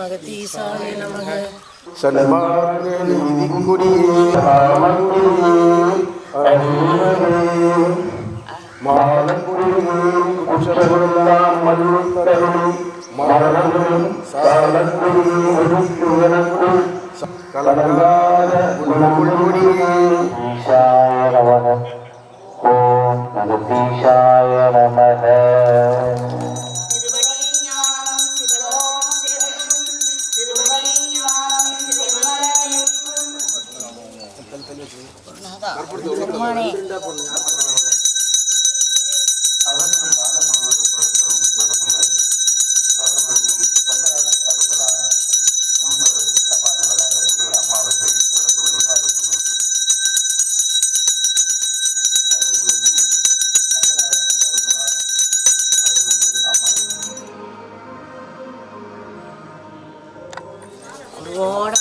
அகதீசாய நமக. சன்மார்க்க நீதிக்குடியே மாலங்குடியே குற்றமெல்லாம் மல்லுத்தரவே மரணம் சாலங்குடியே கலங்காத குணமுடியே ஈசாய நமக. ஓம் அகதீசாய நமக. ஓட